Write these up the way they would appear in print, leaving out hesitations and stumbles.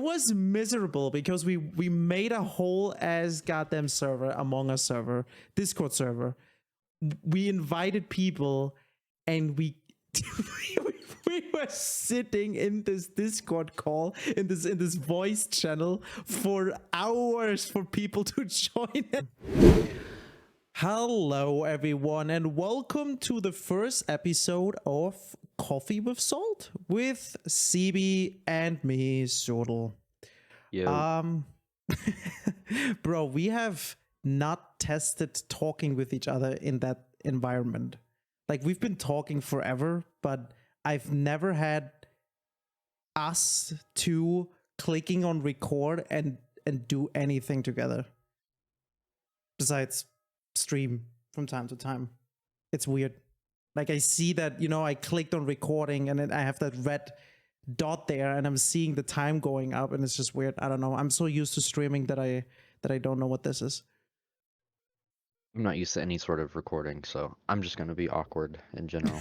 was miserable because we made a whole ass goddamn server, Among Us server, Discord server. We invited people, and we were sitting in this Discord call, in this voice channel for hours for people to join it. Hello everyone, and welcome to the first episode of Coffee with Salt with Zeeby and me, Zoodle. Yo. Bro, we have not tested talking with each other in that environment. Like, we've been talking forever, but I've never had us two clicking on record and do anything together. Besides stream from time to time. It's weird. Like, I see that, I clicked on recording and then I have that red dot there and I'm seeing the time going up, and it's just weird. I don't know. I'm so used to streaming that I don't know what this is. I'm not used to any sort of recording, so I'm just going to be awkward in general.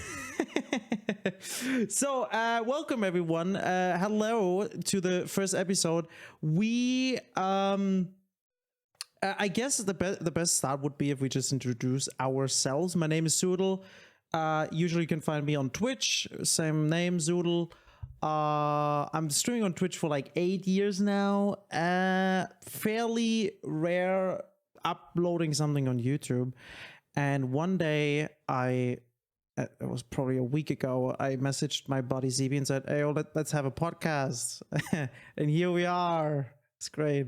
So, welcome everyone. Hello to the first episode. We I guess the best start would be if we just introduce ourselves. My name is Zoodle. Usually you can find me on Twitch, same name, Zoodle. I'm streaming on Twitch for like 8 years now. Fairly rare uploading something on YouTube. And one day it was probably a week ago, I messaged my buddy Zeeby and said, hey, let's have a podcast. And here we are. It's great.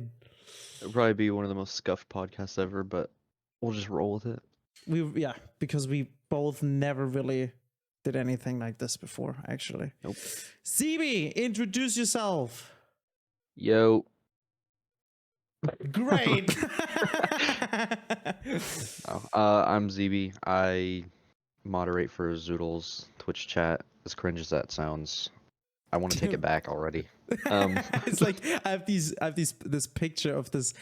It'll probably be one of the most scuffed podcasts ever, but we'll just roll with it. Because we both never really did anything like this before, actually. Nope. Zeeby, introduce yourself. Yo. Great. I'm Zeeby. I moderate for Zoodle's Twitch chat. As cringe as that sounds, I want to take it back already. It's like I have this picture of this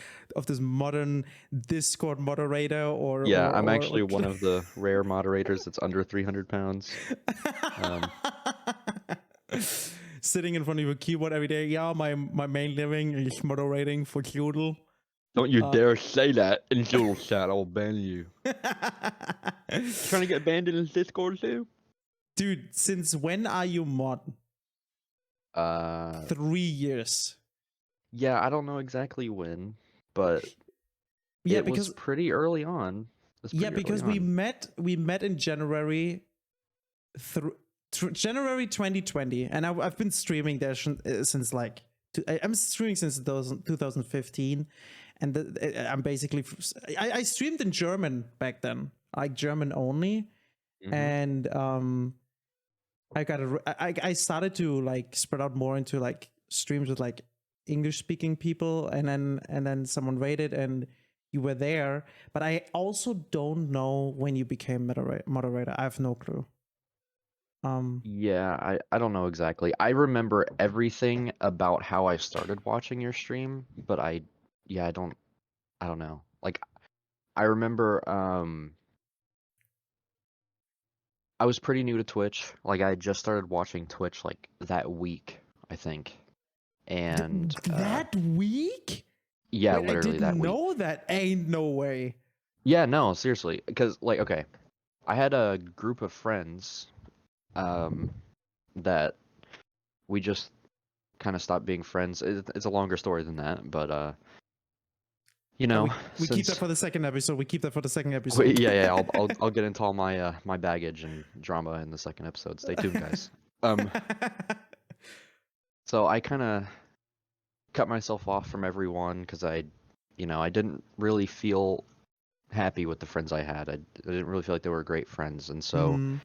modern Discord moderator, I'm actually one of the rare moderators that's under 300 pounds. Sitting in front of your keyboard every day. Yeah, my main living is moderating for Zoodle. Don't you dare say that in Zoodle chat, I'll ban you. Trying to get banned in his Discord too? Dude, since when are you mod? 3 years. Yeah, I don't know exactly when, but it was pretty early on. We met in January, January 2020, and I've been streaming there since like I'm streaming since 2015, and I'm basically I streamed in German back then, like German only, and I started to like spread out more into like streams with like English speaking people, and then someone rated and you were there. But I also don't know when you became moderator. I have no clue. Yeah, I don't know exactly. I remember everything about how I started watching your stream, but I don't know. Like, I remember I was pretty new to Twitch. Like, I had just started watching Twitch like that week, I think. And that week? Yeah, wait, literally that week. I didn't know that. Ain't no way. Yeah, no, seriously. Because, like, okay, I had a group of friends that we just kind of stopped being friends. It's a longer story than that, but we keep that for the second episode. Wait, yeah. I'll get into all my my baggage and drama in the second episode. Stay tuned, guys. So I kind of cut myself off from everyone because I didn't really feel happy with the friends I had. I didn't really feel like they were great friends, and so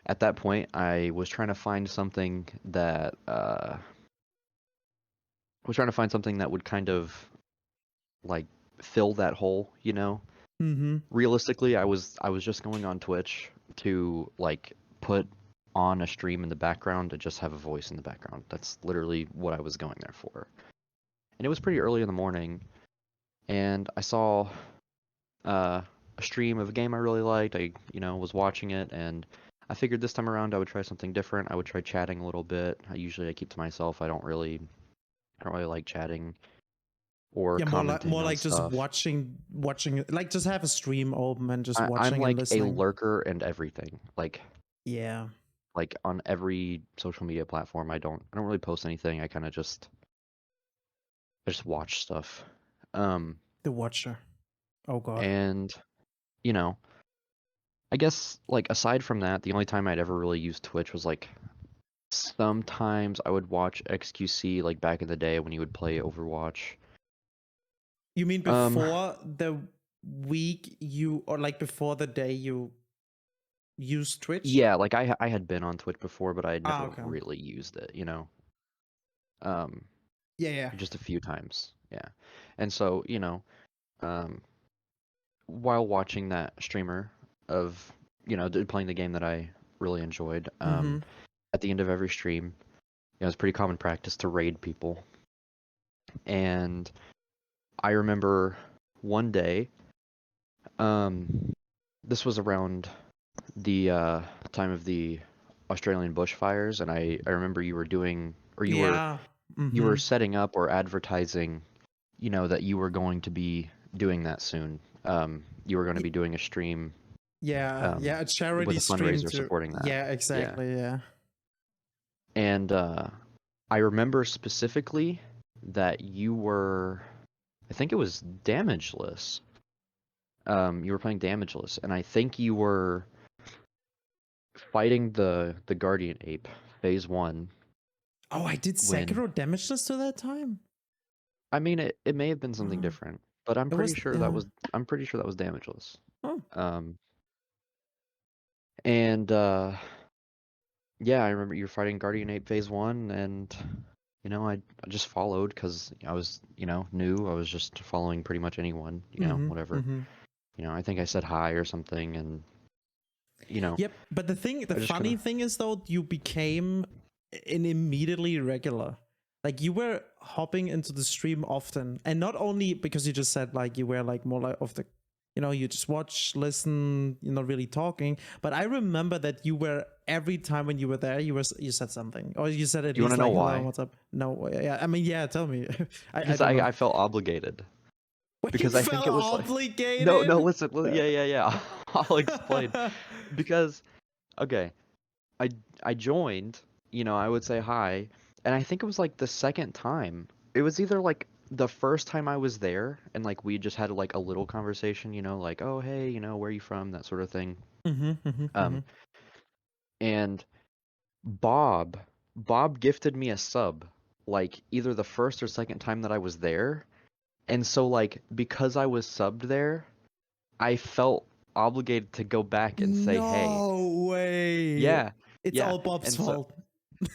at that point I was trying to find something that would kind of like fill that hole, Realistically, I was just going on Twitch to like put on a stream in the background to just have a voice in the background. That's literally what I was going there for. And it was pretty early in the morning, and I saw a stream of a game I really liked. I was watching it, and I figured this time around I would try something different. I would try chatting a little bit. I keep to myself. I don't really I don't really like chatting or Yeah, commenting more on like just stuff. watching, like just have a stream open and just I'm watching and like a listening. lurker and everything. Yeah. Like on every social media platform, I don't really post anything. I kind of I just watch stuff. The Watcher. Oh God. And you know, I guess like aside from that, the only time I'd ever really used Twitch was like sometimes I would watch XQC like back in the day when he would play Overwatch. You mean Um, before the week you, or like before the day you used Twitch? yeah, like I had been on Twitch before, but I had Ah, never okay. really used it, you know. Um, Yeah, yeah. just a few times, yeah. And so, you know, um, while watching that streamer of, you know, playing the game that I really enjoyed, Mm-hmm. at the end of every stream, you know, it's pretty common practice to raid people. And I remember one day, this was around the time of the Australian bushfires, and I remember you were doing, or Yeah. you were Mm-hmm. setting up or advertising, you know, that you were going to be doing that soon. You were going to be doing a stream, Yeah, yeah, a with charity a stream fundraiser to, supporting that. yeah, Yeah, exactly, yeah. and I remember specifically that you were, I think it was damageless. You were playing damageless, and I think you were fighting the guardian ape phase 1 Oh, I did when, Sekiro damageless to that time? I mean, it may have been something Oh, different, but it was, yeah. I'm pretty sure that was damageless. Oh. Um, and yeah, I remember you were fighting Guardian Ape Phase 1, and you know, I just followed because I was, you know, new. I was just following pretty much anyone, you know, Mm-hmm. whatever. Mm-hmm. You know, I think I said hi or something, and you know, Yep, but the I just kind funny of, thing is though, you became an immediately regular. Like you were hopping into the stream often, and not only because you just said like you were like more like of the, you know, you just watch, listen, you're not really talking. But I remember that you were every time when you were there, you said something, or you said at do you want to least know like hello, why? what's up? No, yeah, I mean, yeah, tell me. I Because don't know. I felt obligated. When you Because I think felt it was like, no, obligated. listen, yeah, I'll explain. Because, okay, I I joined, you know, I would say hi, and I think it was like the second time. It was either like the first time I was there and like we just had like a little conversation, you know, like, oh hey, you know, where are you from, that sort of thing. Mm-hmm, mm-hmm, mm-hmm. Um, and Bob, Bob gifted me a sub, like either the first or second time that I was there. And so like because I was subbed there, I felt obligated to go back and say hey. No way. Yeah, It's yeah. all Bob's And so fault.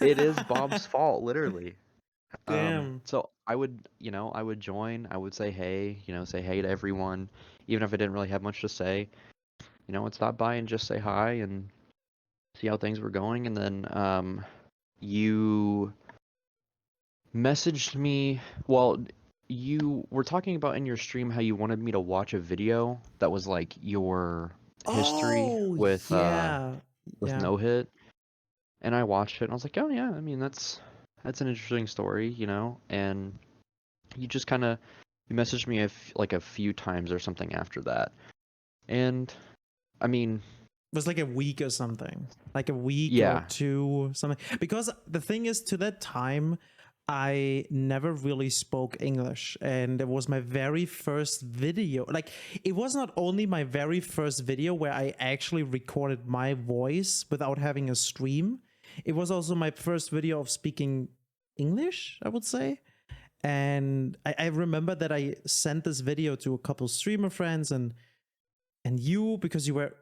it is Bob's fault, literally. Damn. So I would, you know, I would join, I would say hey, you know, say hey to everyone, even if I didn't really have much to say. You know, I'd stop by and just say hi and see how things were going. And then you messaged me, well, you were talking about in your stream how you wanted me to watch a video that was like your history Oh, yeah. with Yeah. no hit. And I watched it and I was like, oh yeah, I mean that's an interesting story, you know. And you just kind of you messaged me like a few times or something after that. And I mean, It was like a week or something. Like a week or yeah. two, something. Because the thing is, to that time, I never really spoke English. And it was my very first video. Like, it was not only my very first video where I actually recorded my voice without having a stream, it was also my first video of speaking English, I would say. And I remember that I sent this video to a couple streamer friends, and you, because you were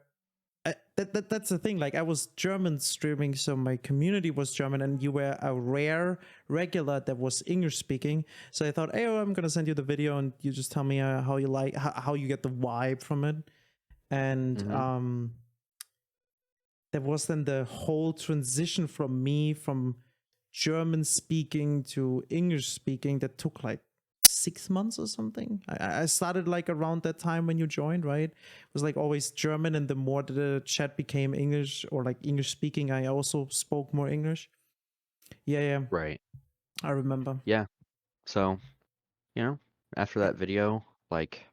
that's the thing, like I was German streaming, so my community was German, and you were a rare regular that was English speaking. So I thought, hey, I'm gonna send you the video and you just tell me how you like, how you get the vibe from it. And Hmm. there was then the whole transition from me from German speaking to English speaking that took like 6 months or something. I started like around that time when you joined, right? It was like always German, and the more the chat became English or like English speaking, I also spoke more English. Yeah, yeah, Right. I remember. Yeah. So, after that video, like,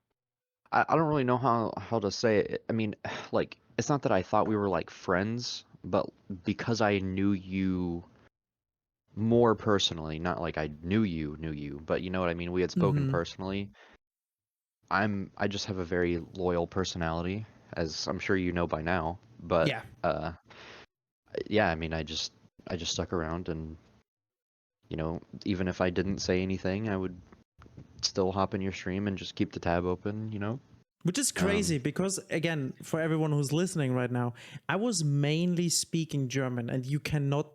I don't really know how to say it. I mean, like, it's not that I thought we were like friends, but because I knew you more personally, not like I knew you, but you know what I mean? We had spoken Mm-hmm. personally. I just have a very loyal personality, as I'm sure you know by now. But Yeah. yeah, I mean, I just stuck around, and even if I didn't say anything, I would still hop in your stream and just keep the tab open. Which is Um, crazy because, again, for everyone who's listening right now, I was mainly speaking German and you cannot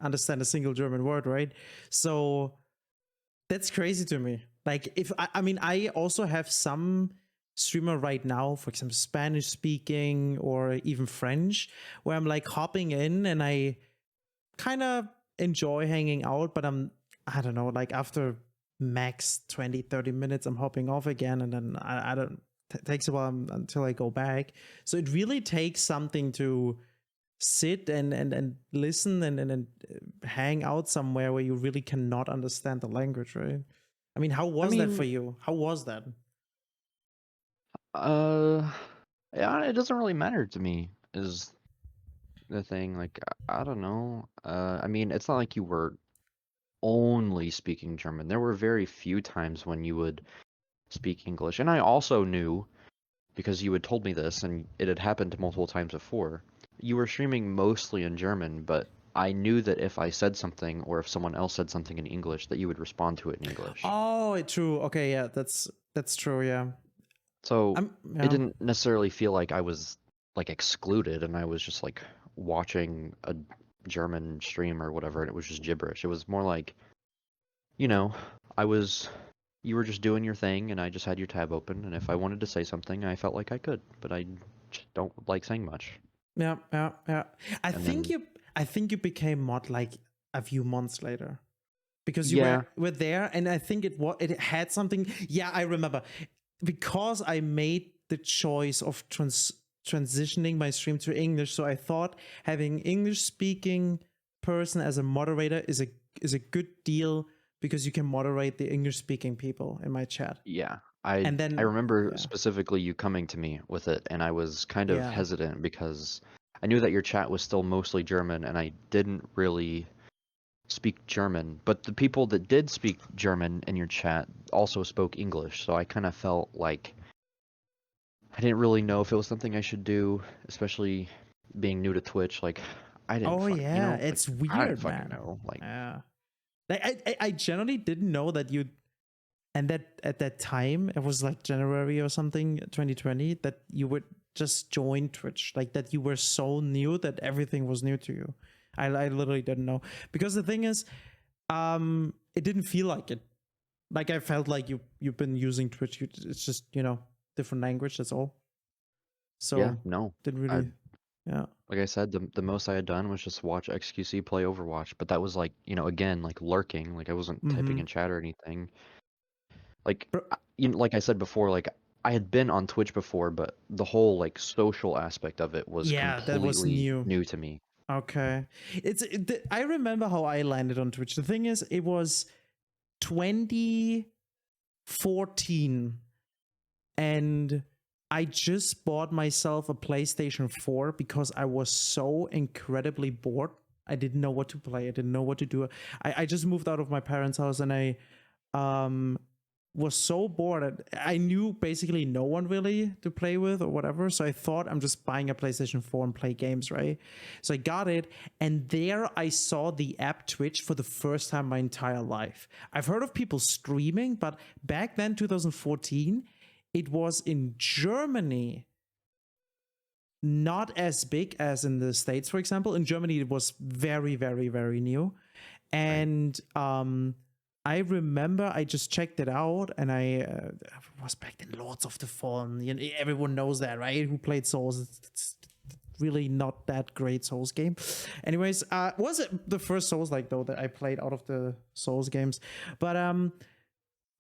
understand a single German word, right? So that's crazy to me. Like, if I mean, I also have some streamer right now, for example, Spanish speaking or even French, where I'm like hopping in and I kind of enjoy hanging out, but I don't know, like after max 20, 30 minutes, I'm hopping off again. And then I don't, takes a while until I go back. So it really takes something to sit and listen and hang out somewhere where you really cannot understand the language, right? I mean, how I was that for mean, you? How was that? uh, yeah, it doesn't really matter to me, is the thing. Like, I don't know. I mean, it's not like you were only speaking German. There were very few times when you would speak English. And I also knew, because you had told me this, and it had happened multiple times before, you were streaming mostly in German, but I knew that if I said something or if someone else said something in English, that you would respond to it in English. Oh, true. Okay, yeah, that's true. Yeah, So it yeah. didn't necessarily feel like I was like excluded and I was just like watching a German stream or whatever and it was just gibberish. It was more like, you know, I was you were just doing your thing and I just had your tab open and if I wanted to say something, I felt like I could, but I just don't like saying much. Yeah, yeah, yeah. I And think then you I think you became mod like a few months later because you yeah, were there, and I think it had something. Yeah, I remember because I made the choice of transitioning my stream to English. So I thought having English speaking person as a moderator is a good deal because you can moderate the English speaking people in my chat. yeah. I And I then remember yeah, specifically you coming to me with it and I was kind of yeah. hesitant because I knew that your chat was still mostly German and I didn't really speak German, but the people that did speak German in your chat also spoke English, so I kind of felt like I didn't really know if it was something I should do, especially being new to Twitch. Like, I didn't Oh fuck, yeah, like it's I didn't weird, fucking man. know. Like, Yeah. Like I generally didn't know that you, and that at that time it was like January or something 2020, that you would just join Twitch, like that you were so new that everything was new to you. I literally didn't know, because the thing is, it didn't feel like it. Like I felt like you've been using Twitch. It's just different language. That's all. yeah, So no. didn't I really. Yeah. like I said, the most I had done was just watch XQC play Overwatch, but that was like, again, like lurking. Like I wasn't typing Mm-hmm. in chat or anything. Like, like I said before, like I had been on Twitch before, but the whole like social aspect of it was Yeah, that was completely new. new to me. Okay. I remember how I landed on Twitch. The thing is, it was 2014 and I just bought myself a PlayStation 4 because I was so incredibly bored. I didn't know what to play. I didn't know what to do. I just moved out of my parents' house and I um was so bored. I knew basically no one really to play with or whatever. So I thought I'm just buying a PlayStation 4 and play games, right? So I got it. And there I saw the app Twitch for the first time in my entire life. I've heard of people streaming, but back then, 2014, it was in Germany, not as big as in the States, for example. In Germany, it was very, very, very new. Right. And I remember I just checked it out, and I was back then Lords of the Fallen. Everyone knows that, right? Who played Souls? It's really not that great Souls game. Anyways, was it the first Souls like though that I played out of the Souls games? But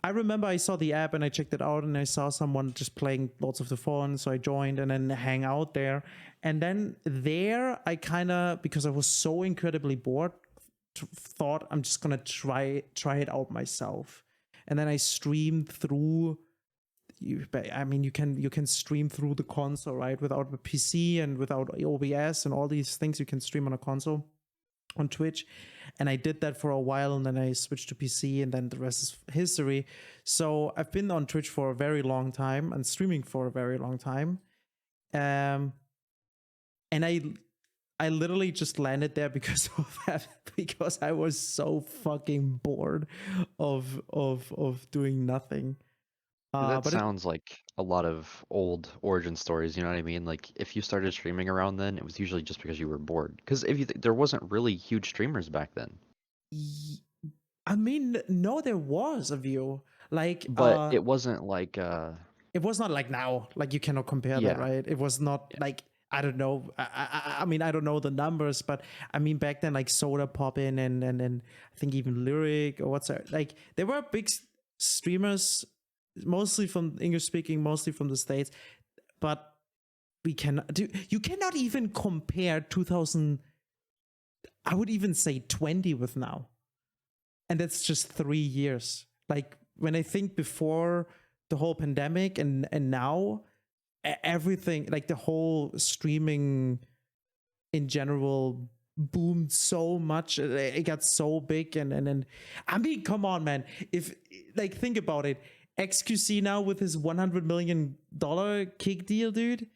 I remember I saw the app and I checked it out and I saw someone just playing Lords of the Fallen, so I joined and then hang out there. And then there I kind of, because I was so incredibly bored, thought I'm just gonna try it out myself. and then I streamed through. I mean, you can stream through the console, right? Without the PC and without OBS and all these things, you can stream on a console on Twitch. And I did that for a while, and then I switched to PC, and then the rest is history. So I've been on Twitch for a very long time and streaming for a very long time. And I literally just landed there because of that, because I was so fucking bored of doing nothing. That sounds like a lot of old origin stories, you know what I mean? Like, if you started streaming around then, it was usually just because you were bored. Because if there wasn't really huge streamers back then. I mean, no, there was a view. Like, but it wasn't like it was not like now. Like, you cannot compare that, right? It was not like, I don't know. I mean, I don't know the numbers, but I mean, back then, like Soda Poppin' and I think even Lyric or what's that, like, there were big streamers, mostly from English speaking, mostly from the States, but you cannot even compare 2000, I would even say 20 with now. And that's just 3 years. Like, when I think before the whole pandemic and now, everything, like the whole streaming in general boomed so much, it got so big, and I mean, come on, man, if, like, think about it, XQC now with his $100 million kick deal, dude.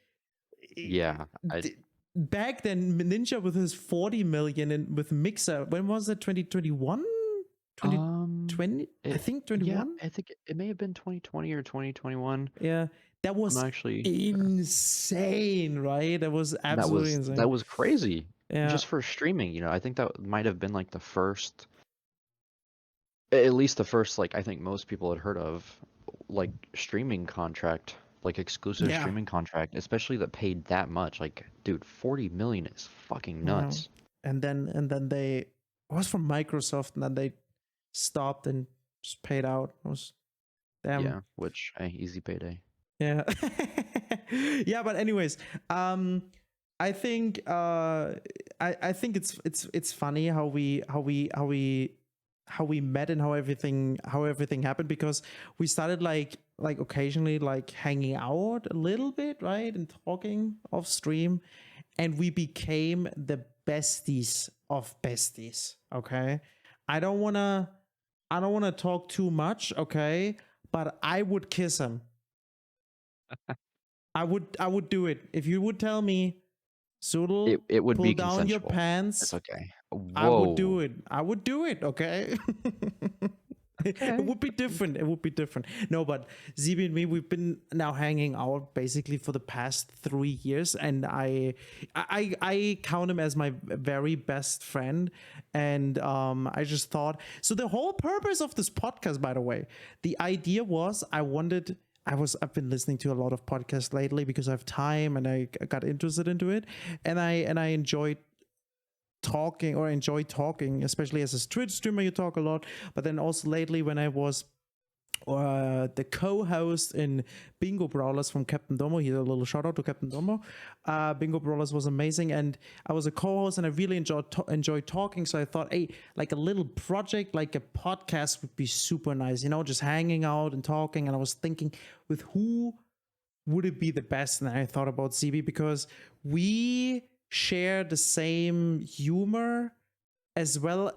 Back then, Ninja with his 40 million, and with Mixer, when was it? 2021, 2020, I think 21. Yeah, I think it may have been 2020 or 2021. Yeah, that was insane, right? That was absolutely insane. That was crazy. Yeah. Just for streaming, you know, I think that might have been like the first, at least the first, like, I think most people had heard of, like, streaming contract, like exclusive streaming contract, especially that paid that much. Like, dude, 40 million is fucking nuts. And then they, it was from Microsoft, and then they stopped and just paid out. It was damn. Yeah, which easy payday. Yeah. Yeah, but anyways, I think I think it's funny how we met and how everything happened, because we started like occasionally like hanging out a little bit, right, and talking off stream, and we became the besties of besties. Okay, I don't wanna talk too much, okay, but I would kiss him. I would do it if you would tell me, Zoodle, it would pull be down consensual. your pants. It's okay. Whoa. I would do it. Okay. It would be different. No, but Zeeby and me, we've been now hanging out basically for the past 3 years, and I count him as my very best friend. And I just thought, so the whole purpose of this podcast, by the way, the idea was I've been listening to a lot of podcasts lately because I have time, and I got interested into it, and I enjoy talking, especially as a Twitch streamer. You talk a lot, but then also lately when I was the co-host in Bingo Brawlers from Captain Domo, here's a little shout out to Captain Domo. Bingo Brawlers was amazing, and I was a co-host, and I really enjoyed talking. So I thought, hey, like a little project, like a podcast would be super nice, you know, just hanging out and talking. And I was thinking, with who would it be the best? And I thought about Zeeby, because we share the same humor as well.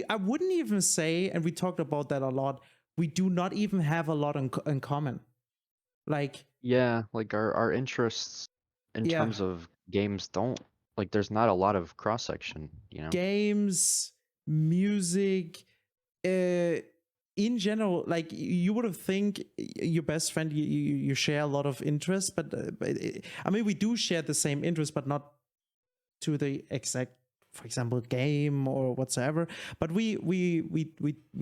I wouldn't even say, and we talked about that a lot, we do not even have a lot in common. Like, yeah, like our interests in terms of games don't, like, there's not a lot of cross section, you know. Games, music, in general, like, you would have think your best friend, you share a lot of interests, but I mean, we do share the same interests, but not to the exact, for example, game or whatsoever. But we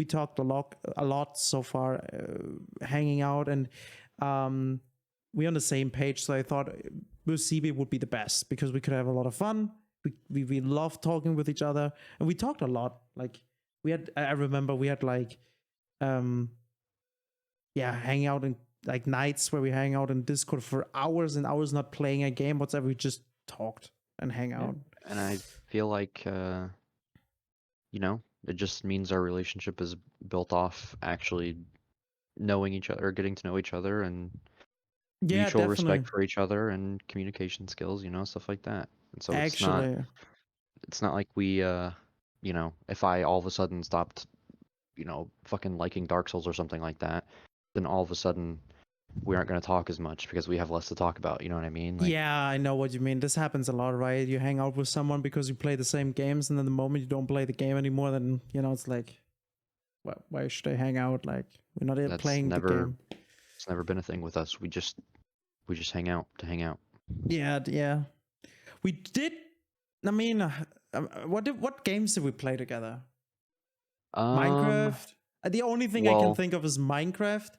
talked a lot so far, hanging out, and we're on the same page. So I thought with Zeeby would be the best, because we could have a lot of fun. We love talking with each other, and we talked a lot. Like, I remember we had like hang out in like nights where we hang out in Discord for hours and hours, not playing a game whatsoever. We just talked and hang out. And I feel like you know, It just means our relationship is built off actually knowing each other, getting to know each other, and Yeah, mutual definitely. respect for each other and communication skills, stuff like that. And so Actually, it's not like we if I all of a sudden stopped, fucking liking Dark Souls or something like that, then all of a sudden we aren't going to talk as much because we have less to talk about, you know what I mean? Like yeah, I know what you mean. This happens a lot, right? You hang out with someone because you play the same games, and then the moment you don't play the game anymore, then it's like, why should I hang out? Like, we're not even that's playing the never game. it's never been a thing with us. We just hang out to hang out. Yeah, yeah. We did. I mean, what games did we play together? Um, Minecraft. The only thing I can well, think of is Minecraft.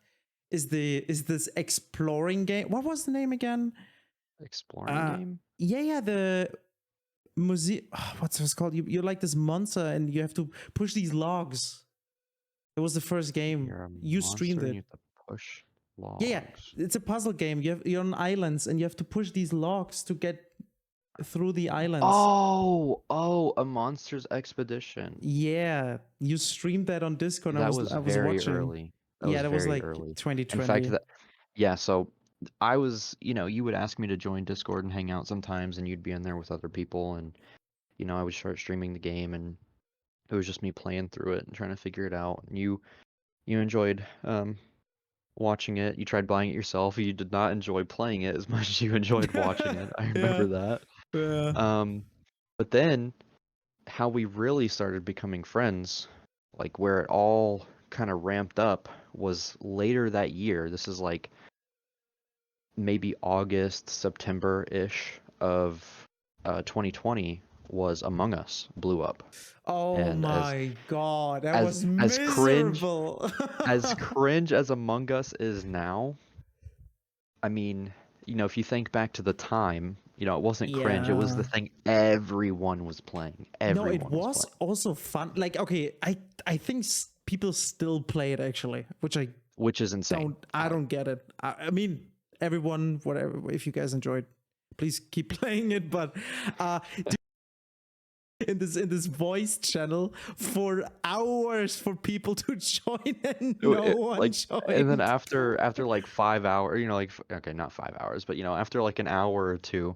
Is this exploring game? What was the name again? exploring game? Yeah, the what's it called? You're like this monster, and you have to push these logs. It was the first game. You're a You streamed monster and it. you have to push Yeah, logs. it's a puzzle game. You're on islands, and you have to push these logs to get through the islands. Oh, a monster's expedition. Yeah, you streamed that on Discord. And That was I was very watching. early. That Yeah, was that was very like early. In fact, 2020. yeah, so I was, you would ask me to join Discord and hang out sometimes, and you'd be in there with other people, and I would start streaming the game, and it was just me playing through it and trying to figure it out. And you enjoyed watching it. You tried buying it yourself. You did not enjoy playing it as much as you enjoyed watching it. I Yeah, remember that. yeah. But then how we really started becoming friends, like where it all kind of ramped up, was later that year. This is like maybe August, September-ish of 2020 was Among Us blew up. Oh And my god, that as was as cringe miserable. as cringe as Among Us is now, I mean, if you think back to the time, it wasn't cringe. It was the Yeah. thing everyone was playing. No, it Everyone was was playing, also fun. Like, okay, I think people still play it actually, which which is insane. I don't get it. I mean, everyone, whatever. If you guys enjoyed, please keep playing it. But in this voice channel for hours for people to join, and no one Like, and then joined. after like 5 hours, like okay, not 5 hours, but after like an hour or two,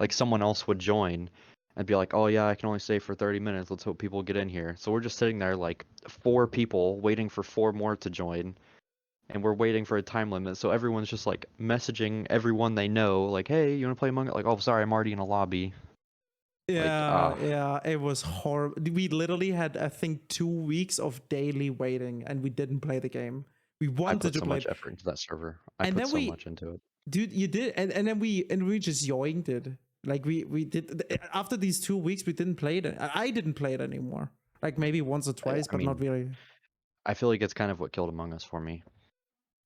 like someone else would join and be like, "Oh yeah, I can only stay for 30 minutes. Let's hope people get in here." So we're just sitting there like four people waiting for four more to join, and we're waiting for a time limit. So everyone's just like messaging everyone they know, like, "Hey, you want to play Among Us?" Like, "Oh, sorry, I'm already in a lobby." Like, Yeah, it was horrible. We literally had, I think, 2 weeks of daily waiting, and we didn't play the game. We I wanted put to so play much it, effort into that server. I and put then so much into it. dude, you did, and then we just yoinked it. Like we did after these 2 weeks, we didn't play it. I didn't play it anymore. Like maybe once or twice, I but not mean, really. I feel like it's kind of what killed Among Us for me.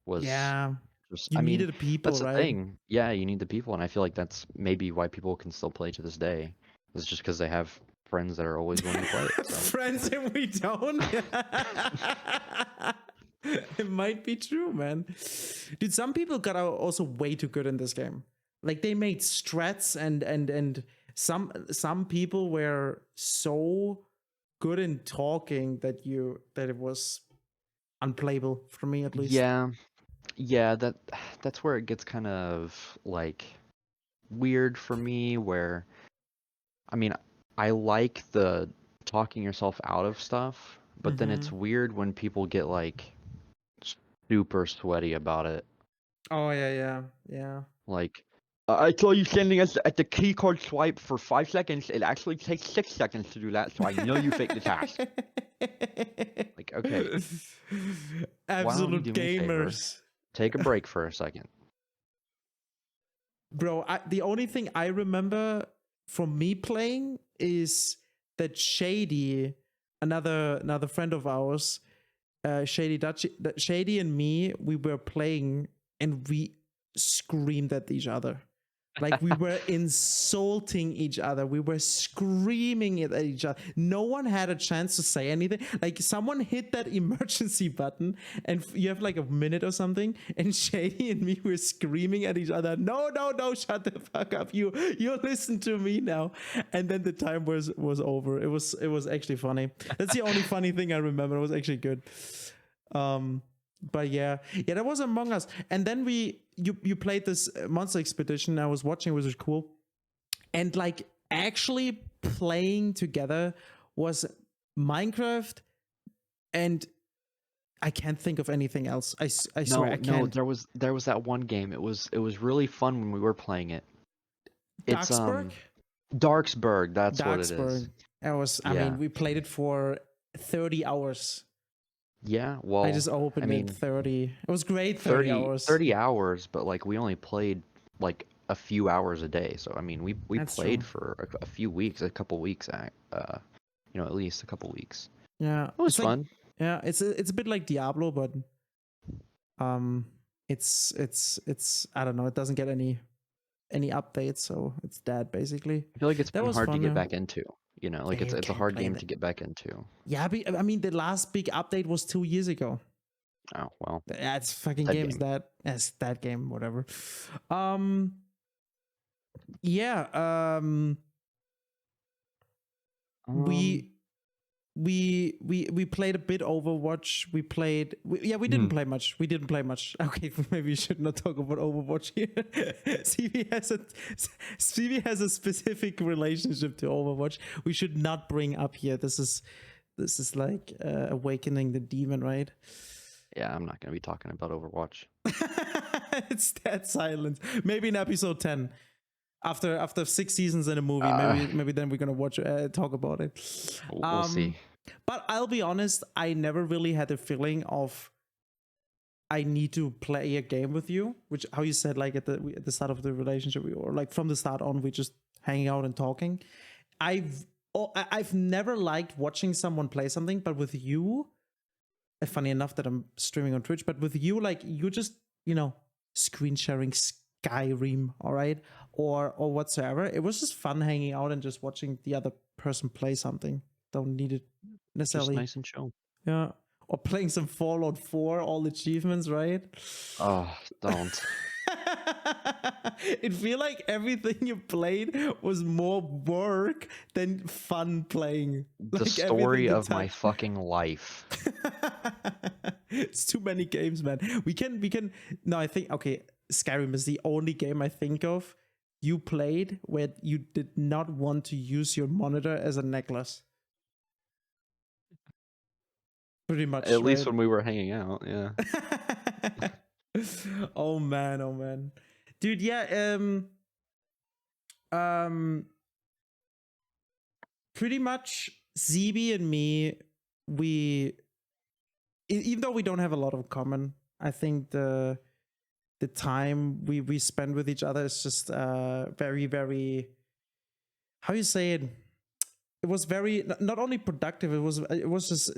Was Yeah, just, you I mean, needed people, that's the right? thing. Yeah, you need the people, and I feel like that's maybe why people can still play to this day. It's just because they have friends that are always willing to play it. So Friends, and we don't. It might be true, man. Dude, some people got also way too good in this game. Like they made strats, and some people were so good in talking that it was unplayable for me, at least. yeah, yeah, that's where it gets kind of like weird for me. Where I mean, I like the talking yourself out of stuff, but then Mm-hmm. it's weird when people get like super sweaty about it. Oh yeah, yeah, yeah. Like, I saw you standing at the keycard swipe for 5 seconds. It actually takes 6 seconds to do that, so I know you faked the task. Like, okay, why don't you Absolute do me a favor? gamers. Take a break for a second. Bro, the only thing I remember from me playing is that Shady, another friend of ours, Shady and me, we were playing, and we screamed at each other. Like we were insulting each other. We were screaming at each other. No one had a chance to say anything. Like someone hit that emergency button and you have like a minute or something and Shady and me were screaming at each other. No, no, no, shut the fuck up. You listen to me now. And then the time was over. It was actually funny. That's the only funny thing I remember. It was actually good. But yeah, that was Among Us. And then you played this Monster Expedition. I was watching, which was cool. And like actually playing together was Minecraft, and I can't think of anything else. I swear I can't. No, there was that one game. It was really fun when we were playing it. It's Darksburg? Darksburg. That's what it is. Darksburg. It was. I mean, we played it for 30 hours. Yeah, well, I just opened it 30. It was great. 30 hours. 30 hours, but like we only played like a few hours a day. So I mean, we That's played true. for a few weeks, a couple weeks, at least a couple weeks. Yeah, It was fun. Yeah, it's a bit like Diablo, but it's I don't know. It doesn't get any updates, so it's dead basically. I feel like it's been hard to fun, get back into. Like it's a hard game that. to get back into. Yeah, I mean, the last big update was 2 years ago. Oh well. That's fucking games game. That's that game, whatever. Yeah. We played a bit Overwatch. We didn't play much. We didn't play much. Okay, maybe we should not talk about Overwatch here. CV has a specific relationship to Overwatch. We should not bring up here. This is like awakening the demon, right? Yeah, I'm not gonna be talking about Overwatch. It's that silence. Maybe in episode 10. After 6 seasons in a movie, maybe then we're gonna talk about it. We'll see. But I'll be honest, I never really had the feeling of I need to play a game with you, which how you said like at the start of the relationship, or like from the start on, we just hanging out and talking. I've never liked watching someone play something, but with you, funny enough that I'm streaming on Twitch, but with you, like you just screen sharing Skyrim, all right, or whatsoever. It was just fun hanging out and just watching the other person play something. Don't need it necessarily. Just nice and chill. Yeah, or playing some Fallout 4, all achievements, right? Oh, don't. It feel like everything you played was more work than fun playing. The story of my fucking life. It's too many games, man. We can. No, I think Skyrim is the only game I think of you played where you did not want to use your monitor as a necklace. Pretty much. At least when we were hanging out, yeah. Oh man. Dude, yeah, pretty much Zeeby and me, even though we don't have a lot of common, I think the time we spend with each other is just very, very, how you say it? It was very not only productive. It was just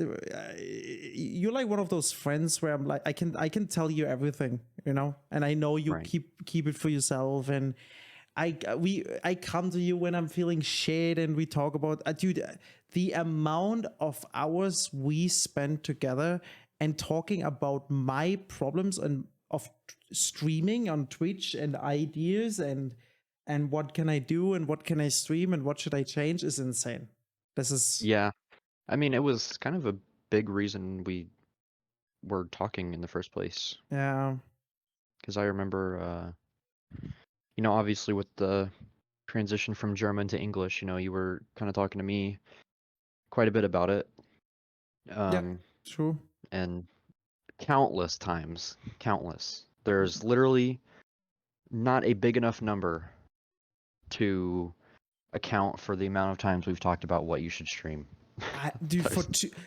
you're like one of those friends where I'm like I can tell you everything, and I know you keep it for yourself, and I come to you when I'm feeling shit, and we talk about dude, the amount of hours we spend together and talking about my problems and of streaming on Twitch and ideas and what can I do and what can I stream and what should I change is insane. Yeah. I mean, it was kind of a big reason we were talking in the first place. Yeah. Because I remember, obviously with the transition from German to English, you were kind of talking to me quite a bit about it. Yeah, true. And countless times, there's literally not a big enough number to account for the amount of times we've talked about what you should stream. Dude,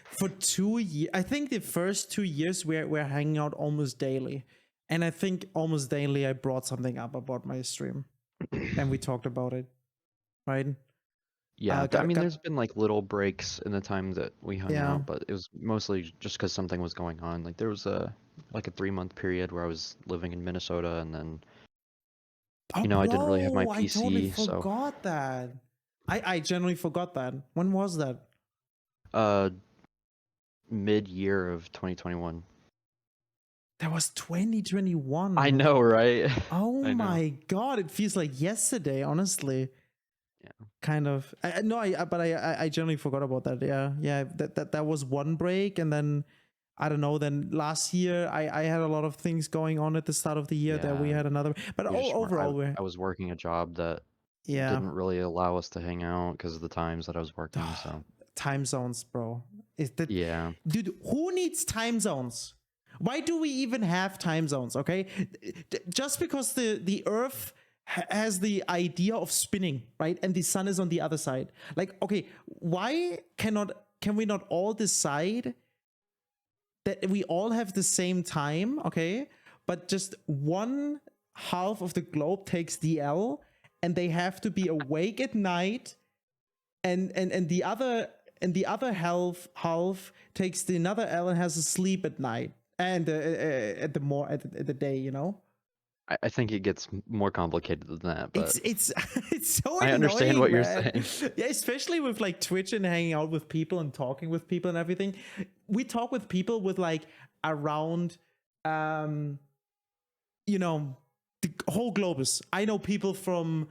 for 2 years, I think the first 2 years we're hanging out almost daily, and I think almost daily I brought something up about my stream, and we talked about it, right? Yeah, there's been like little breaks in the time that we hung out, but it was mostly just because something was going on. Like there was a 3-month period where I was living in Minnesota, and then Oh, I didn't really have my bro, I totally PC, so forgot that. I generally forgot that. When was that? uh mid-year of 2021. That was 2021. I know, right? Oh I know. my god, it feels like yesterday, honestly. Yeah. Kind of. No, but I generally forgot about that. Yeah, yeah. That was one break, and then I don't know. Then last year, I had a lot of things going on at the start of the year that we Yeah. had another. But We just weren't. overall, I was working a job that yeah. didn't really allow us to hang out because of the times that I was working. So Time zones, bro. Is that yeah. dude? Who needs time zones? Why do we even have time zones? Okay, just because the Earth has the idea of spinning, right, and the sun is on the other side. Like, okay, why can we not all decide that we all have the same time? Okay, but just one half of the globe takes the L, and they have to be awake at night, and the other half takes the another L and has to sleep at night and at the day, you know. I think it gets more complicated than that, but It's it's so I understand annoying, what you're man. saying. Yeah, especially with like Twitch and hanging out with people and talking with people and everything. We talk with people with like around you know, the whole globus. I know people from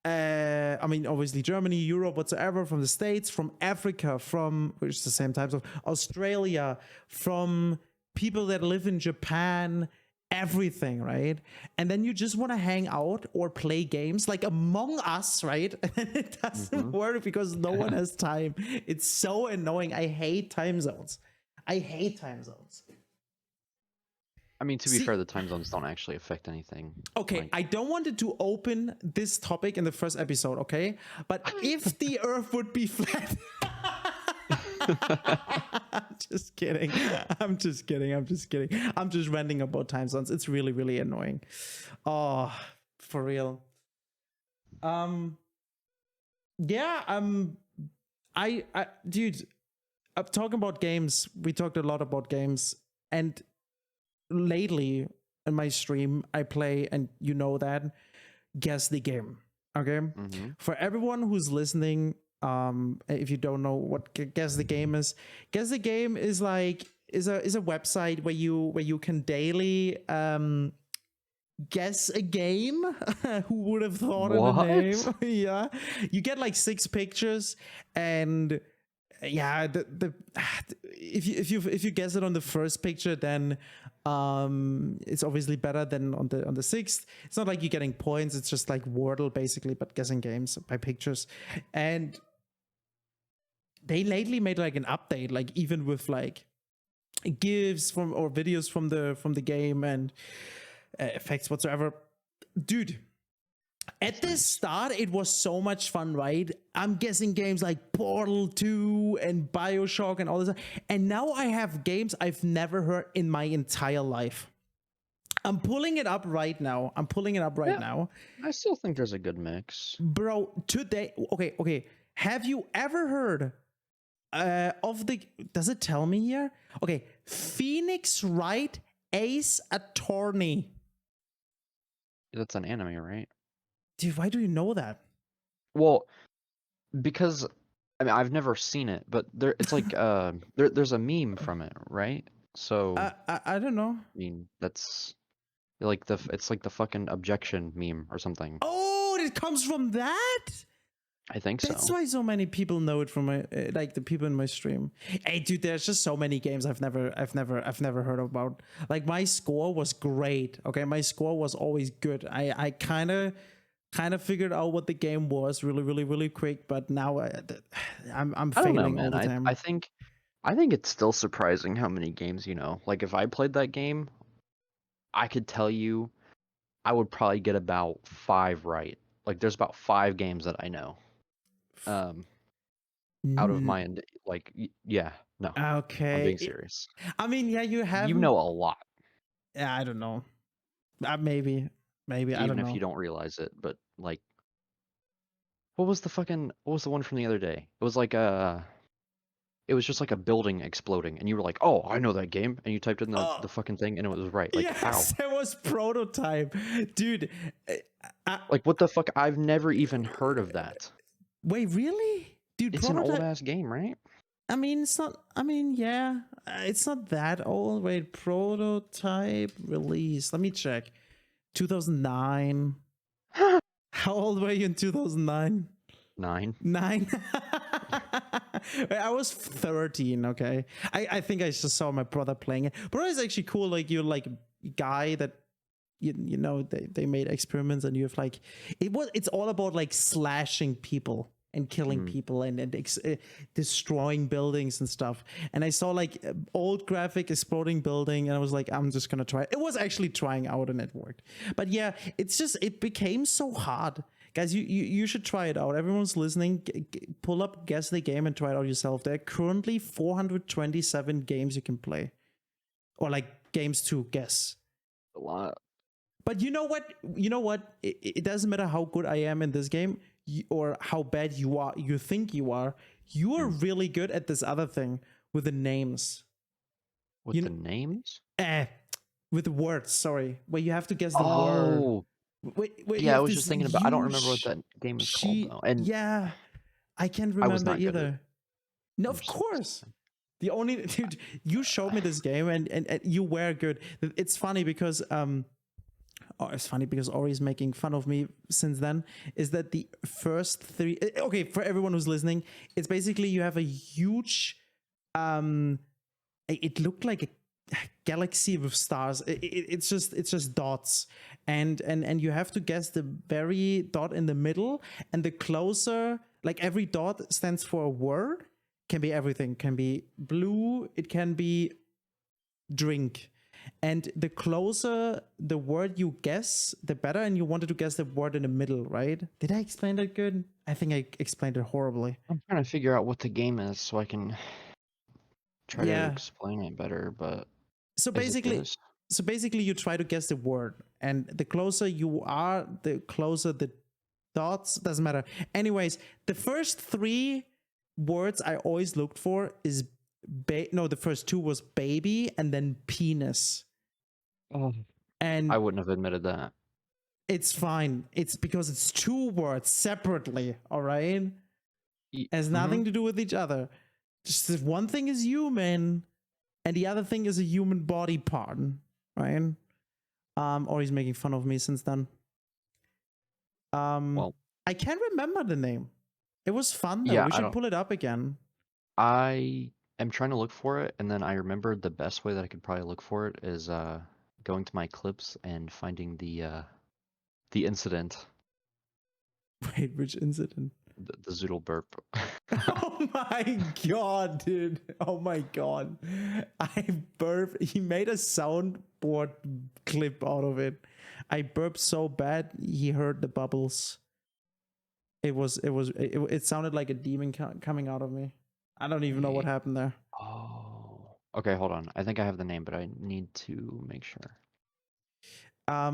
I mean, obviously Germany, Europe, whatsoever, from the States, from Africa, from which is the same types of Australia, from people that live in Japan, everything, right? And then you just want to hang out or play games like Among Us, right? And it doesn't work because no one has time. It's so annoying. I hate time zones. I hate time zones. I mean, to be fair, the time zones don't actually affect anything. Okay, Like, I don't wanted to open this topic in the first episode, okay? But if the Earth would be flat, I'm just kidding. I'm just kidding. I'm just kidding. I'm just ranting about time zones. It's really, really annoying. Oh, for real. Yeah. Dude. I'm talking about games. We talked a lot about games, and lately in my stream I play, and you know that, guess the game. Okay, for everyone who's listening, if you don't know what guess the game is, guess the game is like is a website where you can daily guess a game. Who would have thought of the name? Yeah, you get like 6 pictures, and yeah, the if you guess it on the first picture, then it's obviously better than on the sixth. It's not like you're getting points, it's just like Wordle basically, but guessing games by pictures. And they lately made like an update, like even with like GIFs from or videos from the game and effects whatsoever. Dude, at the start, it was so much fun, right? I'm guessing games like Portal 2 and Bioshock and all this. And now I have games I've never heard in my entire life. I'm pulling it up right now. Now. I still think there's a good mix. Bro, today, okay. Have you ever heard of the, does it tell me here? Okay, Phoenix Wright Ace Attorney. That's an anime, right? Dude, why do you know that? Well, because I mean I've never seen it, but it's like there's a meme from it, right? So I don't know. I mean that's like it's like the fucking objection meme or something. Oh, it comes from that? I think so. That's why so many people know it from my like the people in my stream. Hey, dude, there's just so many games I've never heard about. Like my score was great. Okay, my score was always good. I kind of figured out what the game was really quick, but now I'm failing all the time. I think it's still surprising how many games you know. Like if I played that game, I could tell you I would probably get about 5 right. Like there's about 5 games that I know. Out of my like yeah, no. Okay. I'm being serious. I mean, yeah, you know a lot. Yeah, I don't know. Maybe I don't know. Even if you don't realize it, but like what was the one from the other day? It was like it was just like a building exploding, and you were like, "Oh, I know that game," and you typed in the fucking thing, and it was right. Like, yes, how? It was Prototype, dude. Like, what the fuck? I've never even heard of that. Wait, really? Dude, It's an Prototype. old-ass game, right? I mean, it's not. I mean, yeah, it's not that old. Wait, Prototype release. Let me check. 2009. How old were you in 2009? 9. 9. I was 13. Okay, I think I just saw my brother playing it. But it's actually cool. Like you're like a guy that you know they made experiments and you have like it's all about like slashing people and killing people and destroying buildings and stuff. And I saw like old graphic exploding building and I was like, I'm just gonna try it. It was actually trying out and it worked. But yeah, it became so hard. Guys, you should try it out. Everyone's listening. Pull up Guess the Game and try it out yourself. There are currently 427 games you can play, or like games to guess. A lot. But you know what? It doesn't matter how good I am in this game or how bad you are. You think you are. You are really good at this other thing with the names. With the names? With the words. Sorry, where you have to guess the word. Wait, yeah, I was just thinking about. I don't remember what that game is called though. And yeah, I can't remember either. No, of course. The only dude, you showed me this game and you were good. It's funny because it's funny because Ori's making fun of me since then. Is that the first 3? Okay, for everyone who's listening, it's basically you have a huge. It looked like a galaxy with stars. It's just dots, and you have to guess the very dot in the middle, and the closer, like every dot stands for a word. Can be everything. Can be blue. It can be drink. And the closer the word you guess, the better. And you wanted to guess the word in the middle, right? Did I explain that good? I think I explained it horribly. I'm trying to figure out what the game is so I can try to explain it better. But so basically, you try to guess the word, and the closer you are, the closer the dots. Doesn't matter. Anyways, the first 3 words I always looked for is the first 2 was baby and then penis. And I wouldn't have admitted that. It's fine. It's because it's 2 words separately, all right? It has nothing to do with each other. Just one thing is human and the other thing is a human body part, right? Or he's making fun of me since then. Well, I can't remember the name. It was fun though. We should pull it up again. I am trying to look for it, and then I remembered the best way that I could probably look for it is going to my clips and finding the incident. Wait, which incident? The Zoodle burp. Oh my god, dude. Oh my god. I burped. He made a soundboard clip out of it. I burped so bad he heard the bubbles. It sounded like a demon coming out of me. I don't even know what happened there. Oh. Okay, hold on. I think I have the name, but I need to make sure. Yeah,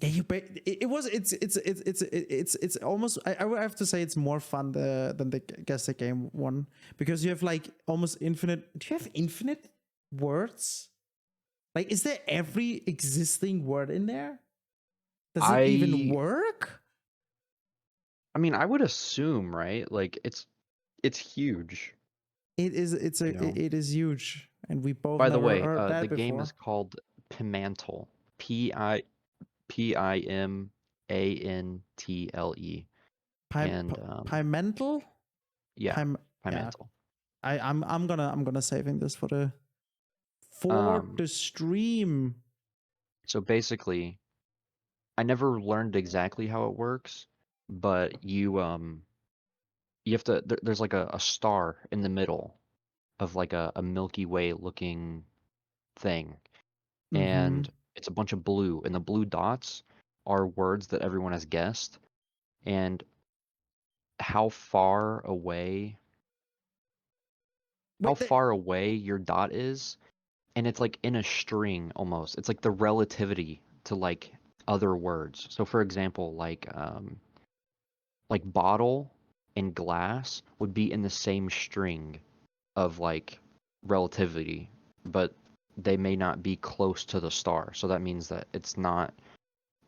it's almost, I would have to say it's more fun than the Guess the Game one, because you have like almost infinite. Do you have infinite words? Like, is there every existing word in there? Does it even work? I mean, I would assume, right? Like it's huge. It is. It is huge, and we both. By the way, heard that the before. game is called Pimantle. Pimantle. And Pimental? Yeah, Pimantle. Yeah. I'm gonna saving this for the stream. So basically, I never learned exactly how it works, but you have to. There's like a star in the middle of like a Milky Way looking thing, and it's a bunch of blue, and the blue dots are words that everyone has guessed, and how far away your dot is, and it's like in a string almost. It's like the relativity to like other words. So for example, like bottle and glass would be in the same string of like relativity, but they may not be close to the star. So that means that it's not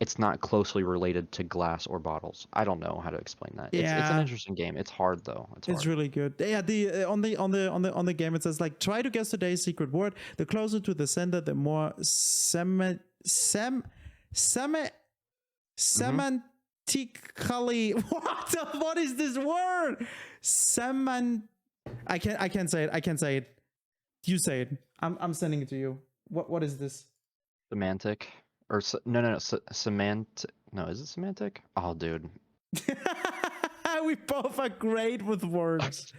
it's not closely related to glass or bottles. I don't know how to explain that. It's an interesting game. It's hard though. It's hard. Really good. Yeah, the on the game it says like try to guess today's secret word. The closer to the center, the more semantically what is this word? I can't say it. You say it. I'm sending it to you. What is this? Semantic or no semantic. No, is it semantic? Oh, dude. We both are great with words.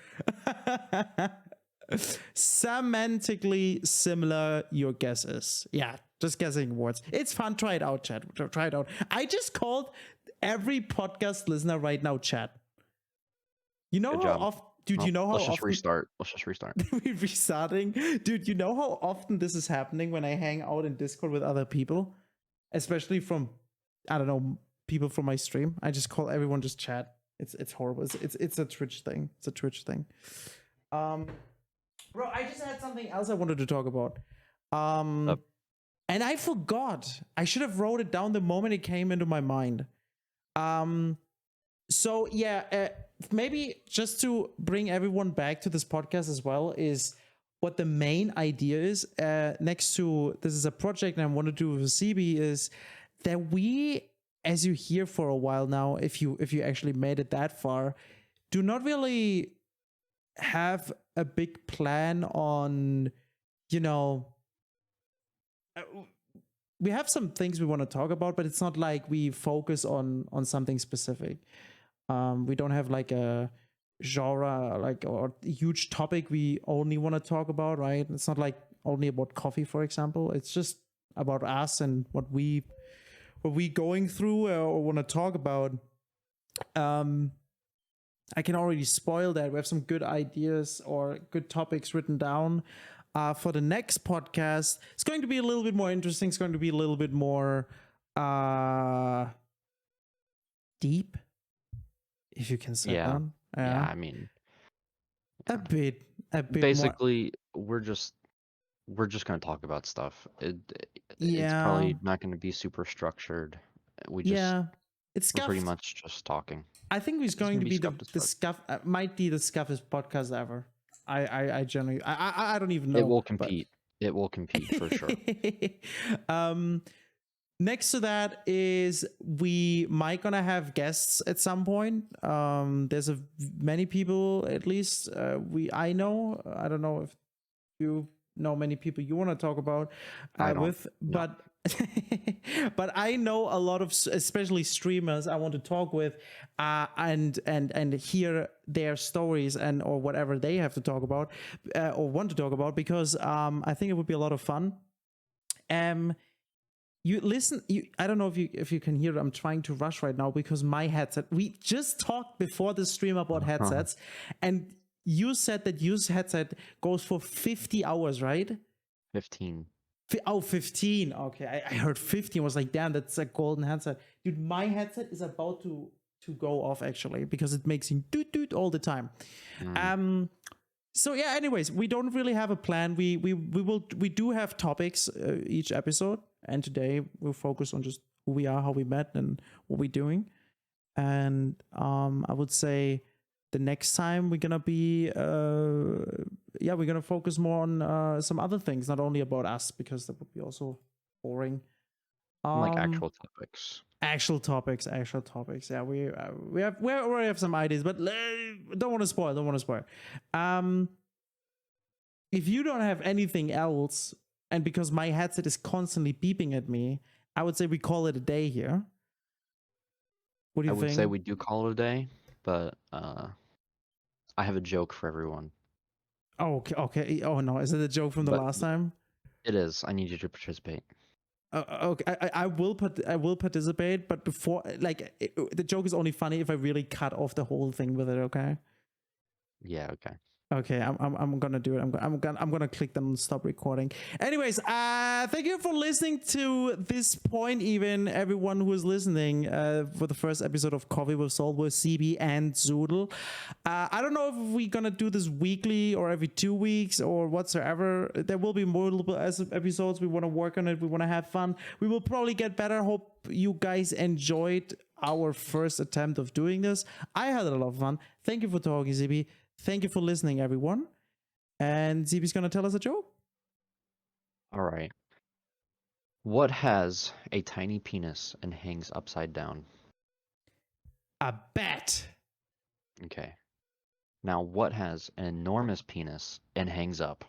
Semantically similar, your guess is. Yeah, just guessing words. It's fun. Try it out, chat. Try it out. I just called every podcast listener right now, chat. You know how often, dude, you know how often... Let's just restart. We're restarting. Dude, you know how often this is happening when I hang out in Discord with other people? Especially from, I don't know, people from my stream. I just call everyone just chat. It's horrible. It's a Twitch thing. It's a Twitch thing. Bro, I just had something else I wanted to talk about. And I forgot. I should have wrote it down the moment it came into my mind. So yeah, maybe just to bring everyone back to this podcast as well is what the main idea is. Next to this is a project and I want to do with Zeeby is that we, as you hear for a while now, if you actually made it that far, do not really have a big plan on, you know, we have some things we want to talk about, but it's not like we focus on something specific. We don't have like a genre or a huge topic we only want to talk about, right? It's not like only about coffee, for example. It's just about us and what we going through or want to talk about. I can already spoil that we have some good ideas or good topics written down for the next podcast. It's going to be a little bit more interesting. It's going to be a little bit more deep, if you can say that. Yeah, I mean, a bit basically more. we're just going to talk about stuff. It's probably not going to be super structured. We're pretty much just talking. I think it's going to be the scuff. Might be the scuffest podcast ever. I generally I don't even know. It will compete. It will compete for sure. Next to that is we might gonna have guests at some point. There's many people at least I know. I don't know if you know many people you want to talk about but but I know a lot of especially streamers I want to talk with and hear their stories and or whatever they have to talk about or want to talk about because I think it would be a lot of fun. You listen, I don't know if you can hear it. I'm trying to rush right now because my headset, we just talked before the stream about headsets and you said that your headset goes for 50 hours, right? 15. Oh, 15. Okay, I heard 15. I was like, damn, that's a golden headset. Dude, my headset is about to go off actually because it makes him doot all the time. So yeah, anyways, we don't really have a plan. We do have topics each episode, and today we'll focus on just who we are, how we met, and what we're doing. And I would say the next time we're gonna be we're gonna focus more on some other things, not only about us, because that would be also boring. Like actual topics. Actual topics. Yeah, we already have some ideas, but don't want to spoil. If you don't have anything else, and because my headset is constantly beeping at me, I would say we call it a day here. What do you think? I would say we do call it a day, but I have a joke for everyone. Oh, okay. Oh no, is it a joke from the last time? It is. I need you to participate. Okay, I will participate, but before, the joke is only funny if I really cut off the whole thing with it. Okay. Yeah. Okay. Okay, I'm gonna do it. I'm gonna click on stop recording. Anyways, thank you for listening to this point. Even everyone who is listening for the first episode of Coffee with Salt with Zeeby and Zoodle. I don't know if we're gonna do this weekly or every 2 weeks or whatsoever. There will be multiple episodes. We want to work on it. We want to have fun. We will probably get better. Hope you guys enjoyed our first attempt of doing this. I had a lot of fun. Thank you for talking, Zeeby. Thank you for listening, everyone. And Zeeby's going to tell us a joke. All right. What has a tiny penis and hangs upside down? A bat. Okay. Now, what has an enormous penis and hangs up?